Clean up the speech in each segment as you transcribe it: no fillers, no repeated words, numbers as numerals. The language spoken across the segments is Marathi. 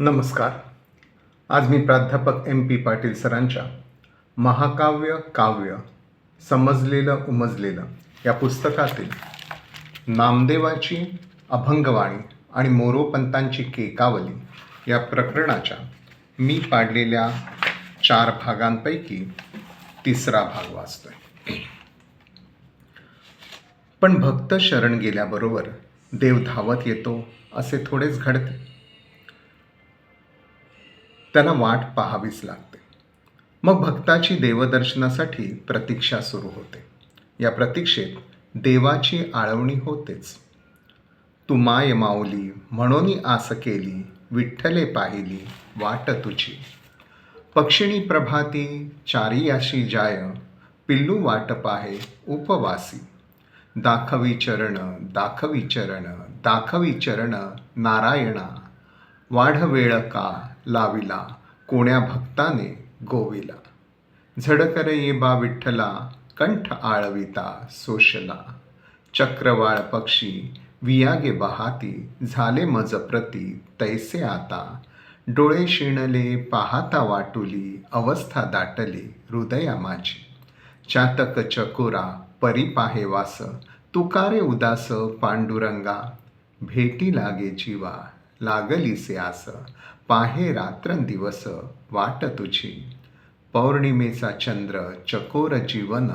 नमस्कार. आज मी प्राध्यापक MP पाटील सरांच्या महाकाव्य काव्य समजलेलं उमजलेलं या पुस्तकातील नामदेवाची अभंगवाणी आणि मोरोपंतांची केकावली या प्रकरणाच्या मी पाडलेल्या 4 भागांपैकी तिसरा भाग वाचतोय. पण भक्त शरण गेल्याबरोबर देव धावत येतो असे थोडेच घडते. त्याला वाट पाहावीच लागते. मग भक्ताची देवदर्शनासाठी प्रतीक्षा सुरू होते. या प्रतीक्षेत देवाची आळवणी होतेच. तू माय माऊली म्हणून आस केली, विठ्ठले पाहिली वाट तुझी. पक्षिणी प्रभाती चारियाशी जाय, पिल्लू वाट पाहे उपवासी. दाखवी चरण दाखवी चरण दाखवी चरण नारायणा. वाढ वेळ का लाविला कोण्या भक्ताने गोविला. झडकर ये बा विठ्ठला कंठ आळविता सोशला. चक्रवाळ पक्षी वियागे बहाती, झाले मज प्रती तैसे आता. डोळे शिणले पाहता वाटुली, अवस्था दाटली हृदया माझी. चातक चकोरा परी पाहे वास, तुकारे उदास पांडुरंगा. भेटी लागे जीवा लागलीसे आस, पाहे रात्रंदिवस वाट तुझी. पौर्णिमेचा चंद्र चकोर जीवन,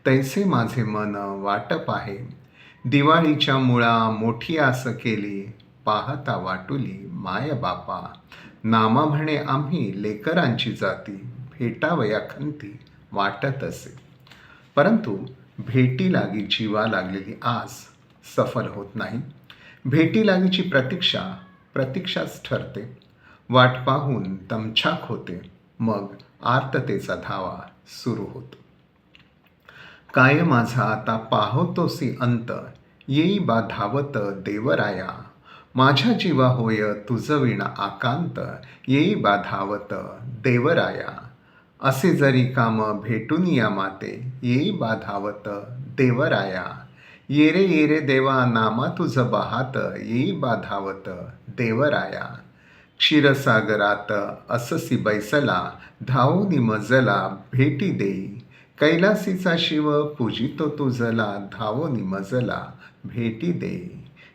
तैसे माझे मन वाट पाहे. दिवाळीच्या मुळा मोठी आस केली, पाहता वाटुली माय बापा. नामा म्हणे आम्ही लेकरांची जाती, भेटावया खंती वाटत असे. परंतु भेटी लागी जीवा लागलेली आस सफल होत नाही. भेटी लागीची प्रतीक्षाच ठरते. वाट पाहून तमछाक होते. मग आर्ततेचा धावा सुरू होतो. काय माझा आता पाहतोसी अंत, येई बा धावत देवराया. माझ्या जीवा होय तुझ विणा आकांत, येई बा धावत देवराया. असे जरी काम भेटून या माते, येई बा धावत देवराया. येरे येरे देवा नामा तुझ बहात, येई बा धावत देवराया. क्षीरसागरात अससी बैसला, धावोनी मजला भेटी देई. कैलासीचा शिव पूजितो तुझला, धावोनी मजला भेटी देई.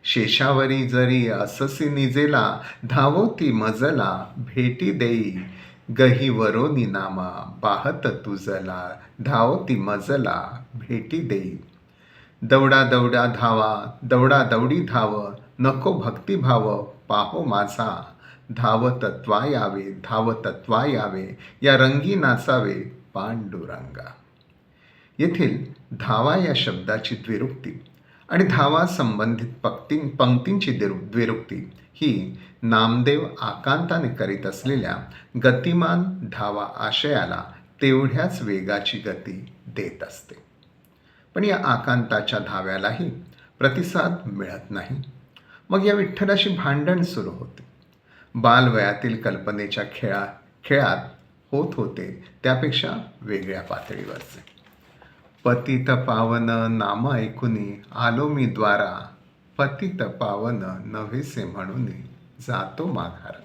शेषावरी जरी अससी निजेला, धावोती मजला भेटी देई. गहिवरोनी नामा पाहत तुझला, धावोती मजला भेटी देई. दौडा दौडा धावा दौडा दौडी धाव, नको भक्तिभाव पाहो माझा. धावत त्वा यावे या रंगी नाचावे पांडुरंगा. येथील धावा या शब्दाची द्विरुक्ती आणि धावा संबंधित पंक्तींची द्विरुक्ती ही नामदेव आकांताने करीत असलेल्या गतिमान धावा आशयाला तेवढ्याच वेगाची गती देत असते. पण या आकांताच्या धाव्यालाही प्रतिसाद मिळत नाही. मग या विठ्ठलाशी भांडण सुरू होते. बालवयातील कल्पनेच्या खेळात होत होते त्यापेक्षा वेगळ्या पातळीवरचे. पतित पावन नाम ऐकुनी आलो मी द्वारा, पतित पावन नव्हेसे म्हणून जातो माघार.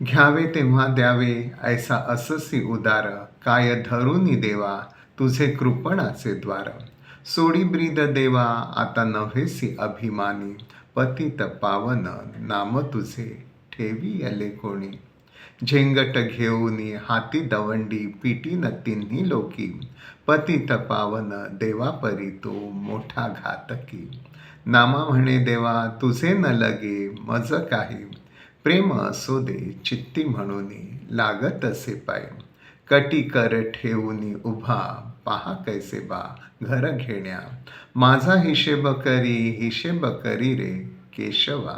घ्यावे तेव्हा द्यावे ऐसा अससी उदार, काय धरुनी देवा तुझे कृपणाचे द्वार. सोडी ब्रीद देवा आता नव्हेसी अभिमानी, पतित पावन नाम तुझे ठेवी आले कोणी. झेंगट घेऊनी हाती दवंडी, पिटीन तिन्ही लोकी. पतित पावन देवा परी तो मोठा घातकी. नामा म्हणे देवा तुझे न लगे मज काही, प्रेम असो दे चित्ती म्हणूनी लागत असे पाय. कटी कर ठेवूनी उभा पहा कैसे बा घर घेण्या. माझा हिशेब करी रे केशवा.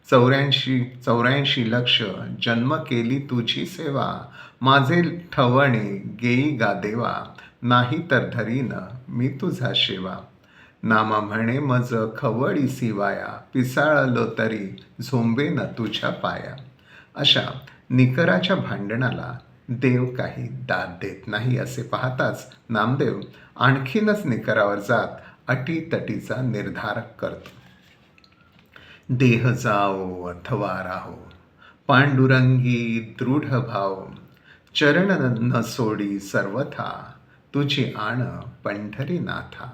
84 लक्ष जन्म केली तुझी सेवा. माझे ठवणे गेई गा देवा, नाही तर धरीन मी तुझा शेवा. नामा म्हणे मज खवळीसी वाया, पिसाळलो तरी झोंबेन तुझ्या पाया. अशा निकराच्या भांडणाला देव काही दाद देत नाही असे पाहताच नामदेव आणखीनच निकरावर जात अटीतटीचा निर्धार करतो. देह जाओ अथवा राहो, पांडुरंगी दृढ भाव, चरण न सोडी सर्वथा, तुझी आण पंढरीनाथा.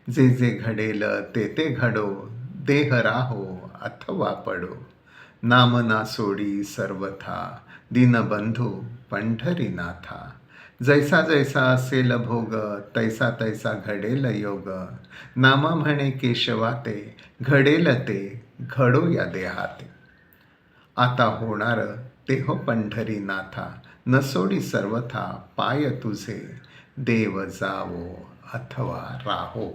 जे जे घडेल ते ते घडो, देह राहो अथवा पडो, नाम ना सोडी सर्वथा, दीनबंधू पंढरीनाथा. जैसा जैसा असेल भोग, तैसा तैसा घडेल योग, नामा म्हणे केशवाते, घडेल ते घडो या देहाते. आता होणार ते हो पंढरीनाथा, नसोडी सर्वथा पाय तुझे, देव जावो अथवा राहो.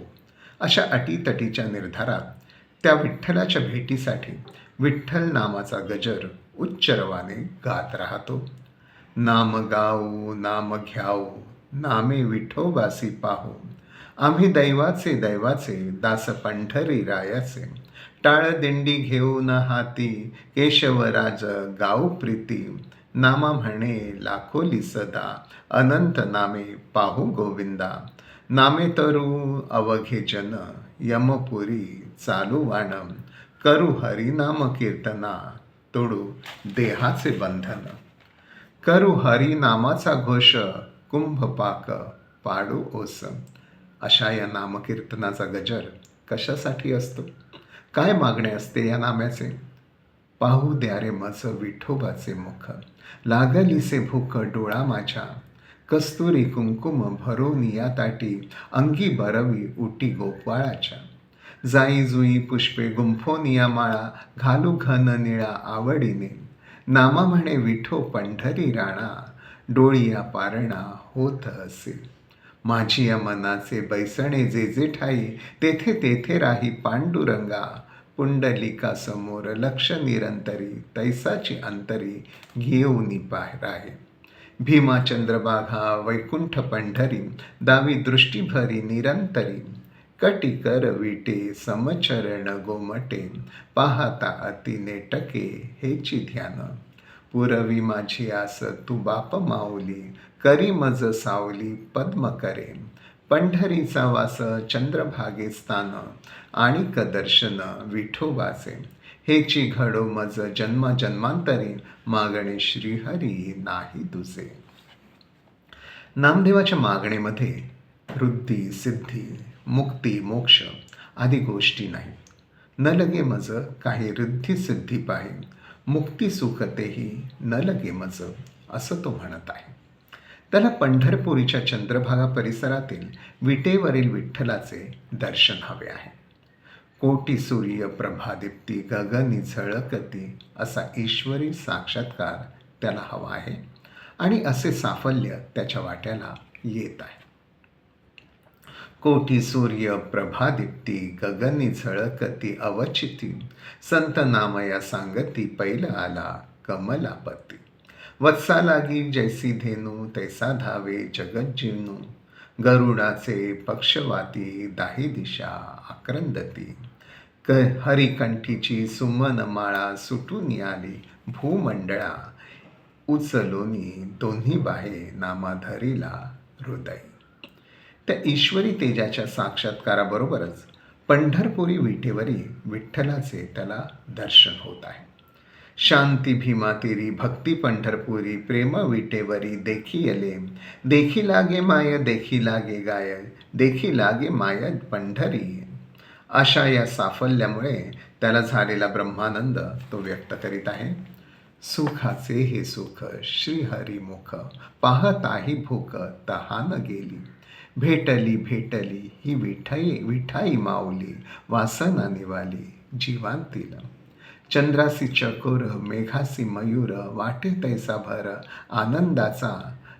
अशा अटीतटीच्या निर्धारात त्या विठ्ठलाच्या भेटीसाठी विठ्ठल नामाचा गजर उच्चरवाने गात राहतो. नाम गाऊ नाम घ्याऊ, नामे विठोबासी पाहू, आम्ही दैवाचे दैवाचे दास पंढरी रायाचे. टाळ दिंडी घेऊन हाती, केशवराज गाऊ प्रीती, नामा म्हणे लाखोली सदा, अनंत नामे पाहू गोविंदा. नामे तरू अवघे जन, यमपुरी चालू वाण, करू हरिनाम कीर्तना, तोडू देहाचे बंधन. करू हरिनामाचा घोष, कुंभपाक पाडू ओस. अशा या नामकीर्तनाचा गजर कशासाठी असतो? काय मागणे असते या नाम्याचे? पाहू द्या रे मज विठोबाचे मुख, लागलीसे भूक डोळा माझ्या, कस्तुरी कुंकुम भरून या ताटी, अंगी बरवी उटी गोपाळाच्या. जाई जुई पुष्पे गुंफोन या माळा, घालू घन निळा आवडीने, नामा म्हणे विठो पंढरी राणा, डोळिया पारणा होत असे. माझी या मनाचे बैसणे जे जे ठाई, तेथे तेथे राही पांडुरंगा, पुंडलिका समोर लक्ष निरंतरी, तैसाची अंतरी घेऊनी राहे. भीमा चंद्रभागा वैकुंठ पंढरी, दावी दृष्टी भरी निरंतरी, कटी कर विटे समचरण गोमटे, पाहता अति नेटके हेची ध्यान. पुरवी माझी आस तू बाप माऊली, करी मज सावली पद्म करे, पंढरीचा वास चंद्रभागे स्थान, आणिक दर्शन विठोबाचे, हेची घडो मज जन्म जन्मांतरी, मागणे श्रीहरी नाही तुझे. नामदेवाच्या मागणेमध्ये वृद्धी सिद्धी मुक्ती मोक्ष आदी गोष्टी नाही. न लगे मज काही रिद्धी सिद्धी पाहे, मुक्ती सुख तेही न लगे मज, असं तो म्हणत आहे. त्याला पंढरपुरीच्या चंद्रभागा परिसरातील विटेवरील विठ्ठलाचे दर्शन हवे आहे. कोटी सूर्य प्रभादीप्ती गगनी झळकती, असा ईश्वरी साक्षात्कार त्याला हवा आहे आणि असे साफल्य त्याच्या वाट्याला येत आहे. कोटी सूर्य प्रभादीप्ती गगनी झळकती अवचिती, संत नामया सांगती पैल आला कमलापती. वत्सा लागी जैसी धेनू तैसा धावे जगत जीवनू, गरुडाचे पक्षवाती दाही दिशा आक्रंदती. हरिकंठीची सुमन माळा सुटून आली भूमंडळा, उचलोनी दोन्ही बाहे नामाधरीला हृदय. त्या ईश्वरी तेजाच्या साक्षात्काराबरोबरच पंढरपुरी विटेवरी विठ्ठलाचे त्याला दर्शन होत आहे. शांती भीमा तेरी भक्ती पंढरपुरी, प्रेम विटेवरी देखी यले, देखी लागे माय देखी लागे गाय, देखी लागे माय पंढरी. अशा या साफल्यामुळे त्याला झालेला ब्रह्मानंद तो व्यक्त करीत आहे. सुखाचे हे सुख श्रीहरिमुख, पाहताही भूक तहान गेली, भेटली भेटली ही विठाई माऊली, वासना निवाली जीवांतील. चंद्रासी चकोर मेघासी मयूर, वाटे तैसा भर आनंदाचा,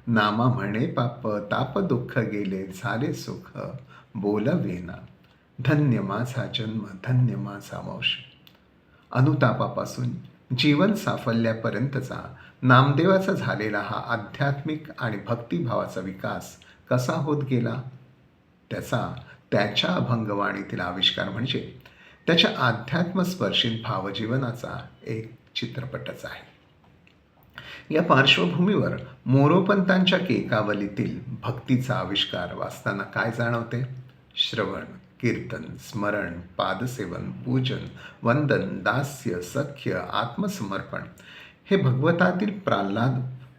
नामा म्हणे पाप ताप दुःख गेले झाले सुख बोलवेना. धन्य माझा जन्म धन्य माझा वंश. अनुतापापासून जीवन साफल्यापर्यंतचा नामदेवाचा झालेला हा आध्यात्मिक आणि भक्तिभावाचा विकास कसा होत गेला, त्याच्या अभंगवाणीतील आविष्कार म्हणजे त्याच्या अध्यात्मस्पर्शित भावजीवनाचा एक चित्रपटच आहे. या पार्श्वभूमीवर मोरोपंतांच्या केकावलीतील भक्तीचा आविष्कार वाचताना काय जाणवते? श्रवण, कीर्तन, स्मरण, पादसेवन, पूजन, वंदन, दास्य, सख्य, आत्मसमर्पण हे भगवतातील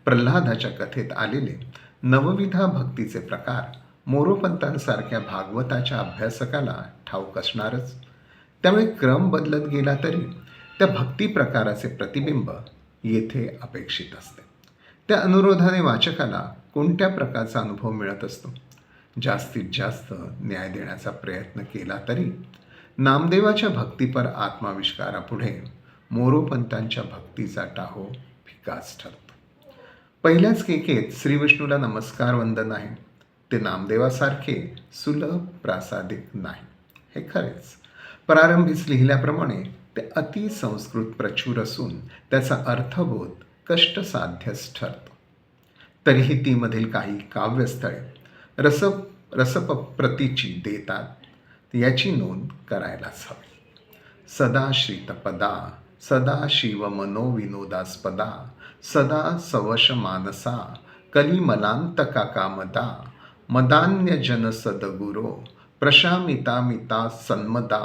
प्रल्हादाच्या कथेत आलेले नवविधा भक्तीचे प्रकार मोरोपंतांसारख्या भागवताच्या अभ्यासकाला ठाऊक असणारच. त्यामुळे क्रम बदलत गेला तरी त्या भक्ती प्रकाराचे प्रतिबिंब येथे अपेक्षित असते. त्या अनुरोधाने वाचकाला कोणत्या प्रकारचा अनुभव मिळत असतो? जास्तीत जास्त न्याय देण्याचा प्रयत्न केला तरी नामदेवाच्या भक्तीपर आत्माविष्कारापुढे मोरोपंतांच्या भक्तीचा टाहो फिकाच ठरतो. पहिल्याच केकेत श्रीविष्णूला नमस्कार वंदन आहे ते नामदेवासारखे सुलभ प्रासादिक नाही, हे खरेच. प्रारंभीच लिहिल्याप्रमाणे ते अतिसंस्कृत प्रचूर असून त्याचा अर्थबोध कष्टसाध्यच ठरतो. तरीही ती मधील काही काव्यस्थळे रसप्रतीची देतात याची नोंद करायलाच हवी. सदा श्रितपदा, सदा शिव मनोविनोदास्पदा, सदा सवश मानसा, कलिमलांतका कामदा, मदान्यजन सदगुरो, प्रशामिता सन्मदा,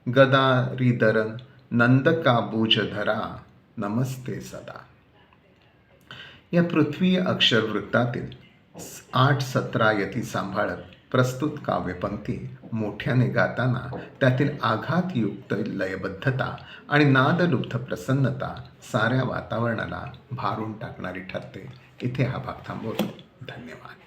गदारिधर नंदकाबूजधरा, नमस्ते सदा. या पृथ्वी अक्षरवृत्तातील 8-17 यती सांभाळत प्रस्तुत काव्यपंक्ती मोठ्याने गाताना त्यातील आघातयुक्त लयबद्धता आणि नादलुब्ध प्रसन्नता साऱ्या वातावरणाला भारून टाकणारी ठरते. इथे हा भाग थांबवतो. धन्यवाद.